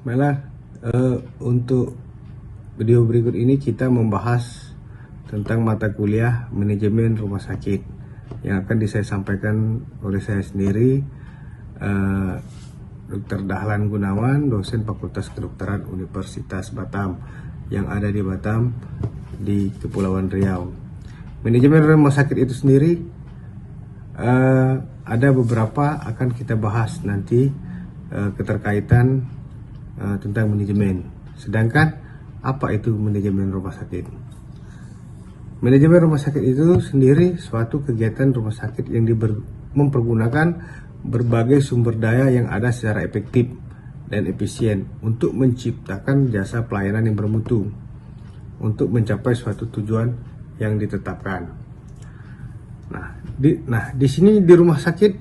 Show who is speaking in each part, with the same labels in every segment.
Speaker 1: Baiklah, untuk video berikut ini kita membahas tentang mata kuliah manajemen rumah sakit yang akan saya sampaikan oleh saya sendiri, Dr. Dahlan Gunawan, dosen Fakultas Kedokteran Universitas Batam yang ada di Batam di Kepulauan Riau. Manajemen rumah sakit itu sendiri ada beberapa akan kita bahas nanti keterkaitan tentang manajemen. Sedangkan apa itu manajemen rumah sakit? Manajemen rumah sakit itu sendiri suatu kegiatan rumah sakit yang mempergunakan berbagai sumber daya yang ada secara efektif dan efisien untuk menciptakan jasa pelayanan yang bermutu untuk mencapai suatu tujuan yang ditetapkan. Di sini di rumah sakit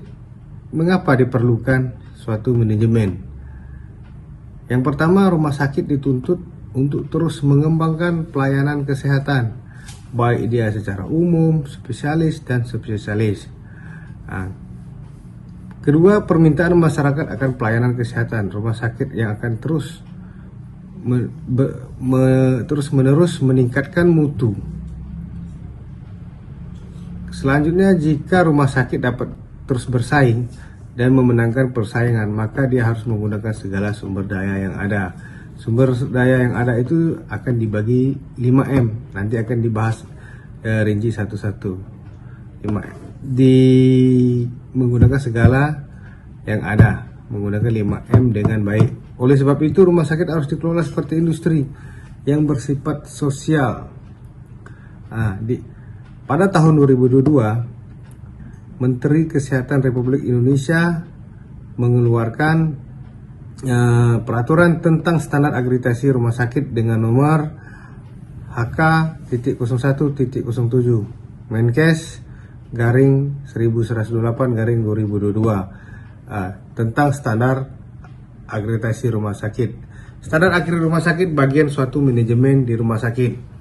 Speaker 1: mengapa diperlukan suatu manajemen? Yang pertama, rumah sakit dituntut untuk terus mengembangkan pelayanan kesehatan, baik dia secara umum, spesialis, dan subspesialis. Kedua, permintaan masyarakat akan pelayanan kesehatan rumah sakit yang akan terus-menerus meningkatkan mutu. Selanjutnya, jika rumah sakit dapat terus bersaing dan memenangkan persaingan, maka dia harus menggunakan segala sumber daya yang ada. Sumber daya yang ada itu akan dibagi 5M. Nanti akan dibahas rinci satu-satu. Menggunakan segala yang ada, menggunakan 5M dengan baik. Oleh sebab itu, rumah sakit harus dikelola seperti industri yang bersifat sosial. Pada tahun 2022, Menteri Kesehatan Republik Indonesia mengeluarkan peraturan tentang standar akreditasi rumah sakit dengan nomor HK.01.07 Menkes garing 1128/2022 tentang standar akreditasi rumah sakit. Standar akreditasi rumah sakit bagian suatu manajemen di rumah sakit.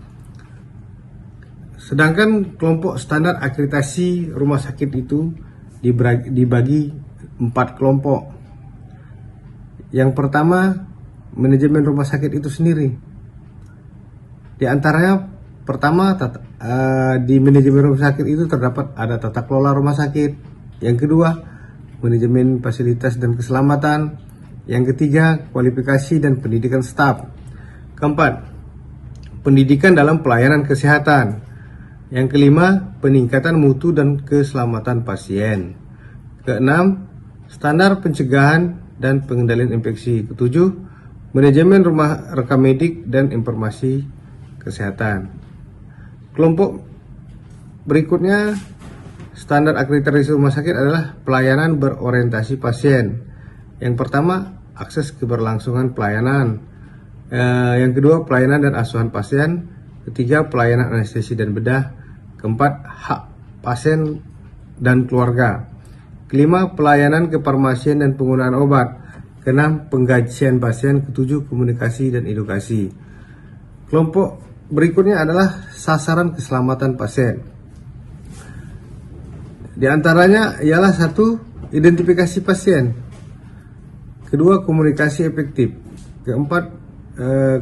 Speaker 1: Sedangkan kelompok standar akreditasi rumah sakit itu dibagi 4 kelompok. Yang pertama, manajemen rumah sakit itu sendiri. Di antaranya, pertama, di manajemen rumah sakit itu terdapat ada tata kelola rumah sakit. Yang kedua, manajemen fasilitas dan keselamatan. Yang ketiga, kualifikasi dan pendidikan staf. Keempat, pendidikan dalam pelayanan kesehatan. Yang kelima, peningkatan mutu dan keselamatan pasien. Keenam, standar pencegahan dan pengendalian infeksi. Ketujuh, manajemen rumah rekam medik dan informasi kesehatan. Kelompok berikutnya, standar akreditasi rumah sakit adalah pelayanan berorientasi pasien. Yang pertama, akses keberlangsungan pelayanan. Yang kedua, pelayanan dan asuhan pasien. Ketiga, pelayanan anestesi dan bedah. Keempat, hak pasien dan keluarga. Kelima, pelayanan kefarmasian dan penggunaan obat. Keenam, penggajian pasien. Ketujuh, komunikasi dan edukasi. Kelompok berikutnya adalah sasaran keselamatan pasien. Di antaranya ialah satu, identifikasi pasien. Kedua, komunikasi efektif. Keempat,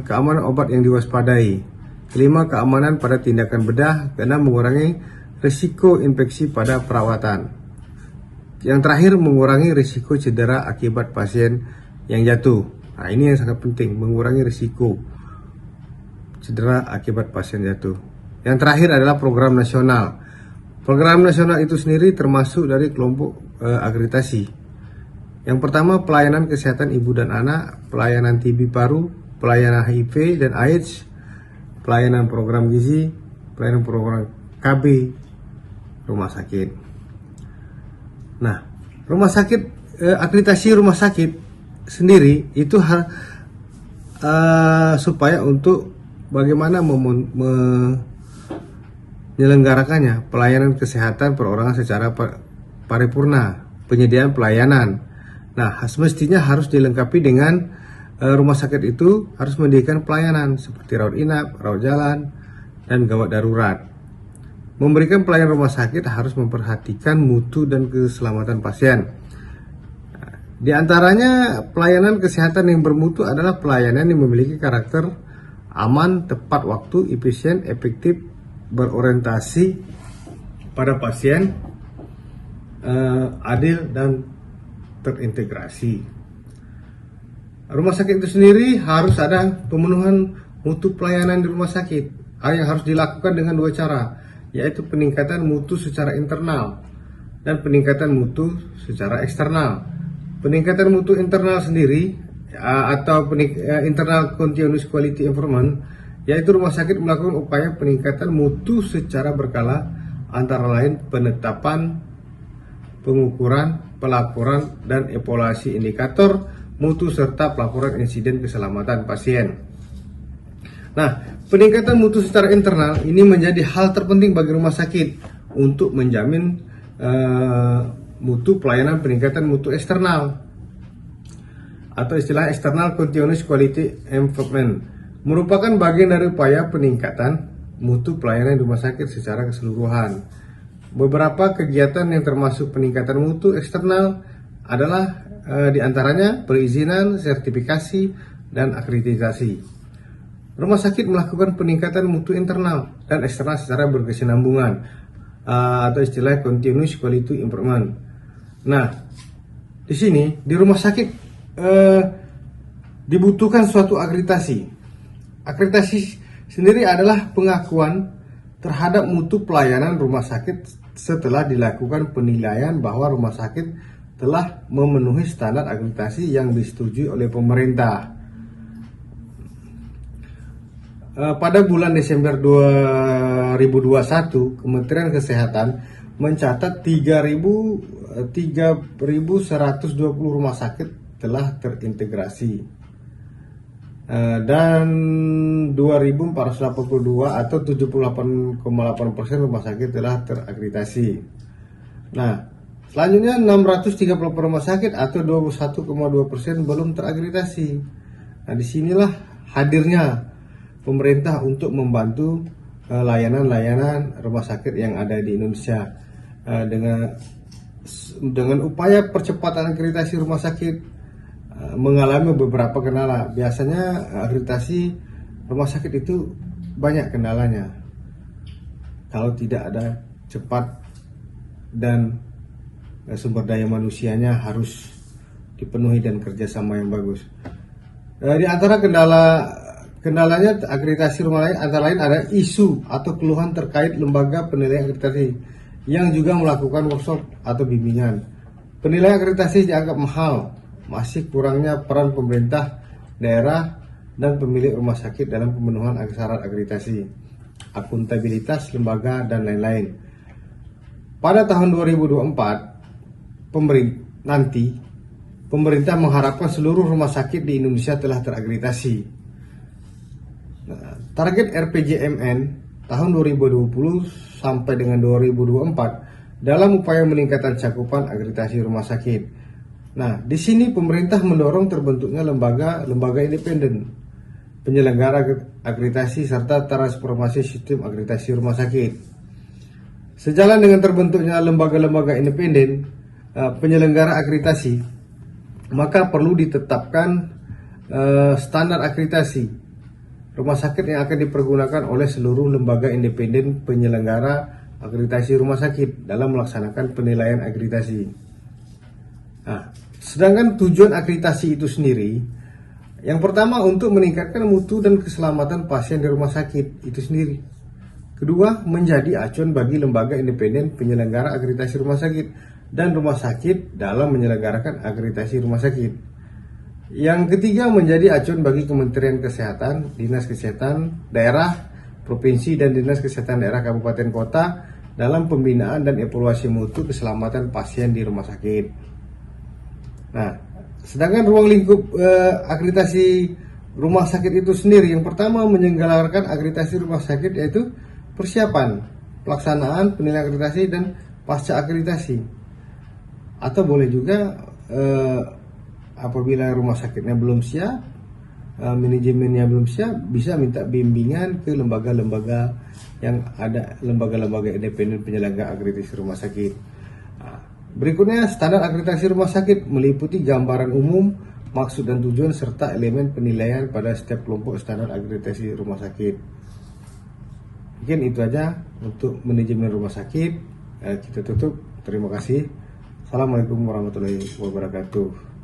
Speaker 1: keamanan obat yang diwaspadai. Kelima, keamanan pada tindakan bedah. Keenam, mengurangi risiko infeksi pada perawatan. Yang terakhir, mengurangi risiko cedera akibat pasien yang jatuh. Ini yang sangat penting, mengurangi risiko cedera akibat pasien jatuh. Yang terakhir adalah program nasional. Program nasional itu sendiri termasuk dari kelompok akreditasi. Yang pertama, pelayanan kesehatan ibu dan anak, pelayanan TB paru, pelayanan HIV dan AIDS, pelayanan program gizi, pelayanan program KB rumah sakit. Rumah sakit, akreditasi rumah sakit sendiri itu supaya untuk bagaimana menyelenggarakannya pelayanan kesehatan perorangan secara paripurna, penyediaan pelayanan. Semestinya harus dilengkapi dengan rumah sakit itu harus menyediakan pelayanan seperti rawat inap, rawat jalan, dan gawat darurat. Memberikan pelayanan rumah sakit harus memperhatikan mutu dan keselamatan pasien. Di antaranya pelayanan kesehatan yang bermutu adalah pelayanan yang memiliki karakter aman, tepat waktu, efisien, efektif, berorientasi pada pasien, adil dan terintegrasi. Rumah sakit itu sendiri harus ada pemenuhan mutu pelayanan di rumah sakit yang harus dilakukan dengan dua cara, yaitu peningkatan mutu secara internal dan peningkatan mutu secara eksternal. Peningkatan mutu internal sendiri atau internal continuous quality improvement, yaitu rumah sakit melakukan upaya peningkatan mutu secara berkala, antara lain penetapan, pengukuran, pelaporan, dan evaluasi indikator mutu serta pelaporan insiden keselamatan pasien. Nah, peningkatan mutu secara internal ini menjadi hal terpenting bagi rumah sakit untuk menjamin mutu pelayanan. Peningkatan mutu eksternal atau istilah external continuous quality improvement merupakan bagian dari upaya peningkatan mutu pelayanan di rumah sakit secara keseluruhan. Beberapa kegiatan yang termasuk peningkatan mutu eksternal adalah diantaranya perizinan, sertifikasi, dan akreditasi. Rumah sakit melakukan peningkatan mutu internal dan eksternal secara berkesinambungan atau istilah continuous quality improvement. Nah, di sini di rumah sakit dibutuhkan suatu akreditasi. Akreditasi sendiri adalah pengakuan terhadap mutu pelayanan rumah sakit setelah dilakukan penilaian bahwa rumah sakit telah memenuhi standar akreditasi yang disetujui oleh pemerintah. Pada bulan Desember 2021, Kementerian Kesehatan mencatat 3.120 rumah sakit telah terintegrasi dan 2.482 atau 78,8% rumah sakit telah terakreditasi. Nah, selanjutnya 630 rumah sakit atau 21,2% belum terakreditasi. Nah, disinilah hadirnya pemerintah untuk membantu layanan-layanan rumah sakit yang ada di Indonesia dengan upaya percepatan akreditasi rumah sakit mengalami beberapa kendala. Biasanya akreditasi rumah sakit itu banyak kendalanya kalau tidak ada cepat dan sumber daya manusianya harus dipenuhi dan kerjasama yang bagus. Di antara kendalanya akreditasi rumah sakit antara lain ada isu atau keluhan terkait lembaga penilaian akreditasi yang juga melakukan workshop atau bimbingan. Penilaian akreditasi dianggap mahal, masih kurangnya peran pemerintah daerah dan pemilik rumah sakit dalam pemenuhan syarat akreditasi, akuntabilitas lembaga dan lain-lain. Pada tahun 2024 pemerintah mengharapkan seluruh rumah sakit di Indonesia telah terakreditasi. Target RPJMN tahun 2020 sampai dengan 2024 dalam upaya meningkatkan cakupan akreditasi rumah sakit. Nah, di sini pemerintah mendorong terbentuknya lembaga independen penyelenggara akreditasi serta transformasi sistem akreditasi rumah sakit. Sejalan dengan terbentuknya lembaga-lembaga independen penyelenggara akreditasi, maka perlu ditetapkan standar akreditasi rumah sakit yang akan dipergunakan oleh seluruh lembaga independen penyelenggara akreditasi rumah sakit dalam melaksanakan penilaian akreditasi. Nah, sedangkan tujuan akreditasi itu sendiri, yang pertama untuk meningkatkan mutu dan keselamatan pasien di rumah sakit itu sendiri. Kedua, menjadi acuan bagi lembaga independen penyelenggara akreditasi rumah sakit dan rumah sakit dalam menyelenggarakan akreditasi rumah sakit. Yang ketiga, menjadi acuan bagi Kementerian Kesehatan, Dinas Kesehatan Daerah, Provinsi, dan Dinas Kesehatan Daerah Kabupaten Kota dalam pembinaan dan evaluasi mutu keselamatan pasien di rumah sakit. Nah, sedangkan ruang lingkup akreditasi rumah sakit itu sendiri, yang pertama menyelenggarakan akreditasi rumah sakit yaitu persiapan, pelaksanaan, penilaian akreditasi, dan pasca akreditasi. Atau boleh juga apabila rumah sakitnya belum siap, manajemennya belum siap, bisa minta bimbingan ke lembaga-lembaga yang ada, lembaga-lembaga independen penyelenggara akreditasi rumah sakit. Berikutnya, standar akreditasi rumah sakit meliputi gambaran umum, maksud dan tujuan, serta elemen penilaian pada setiap kelompok standar akreditasi rumah sakit. Mungkin itu aja untuk manajemen rumah sakit. Kita tutup. Terima kasih. Assalamualaikum warahmatullahi wabarakatuh.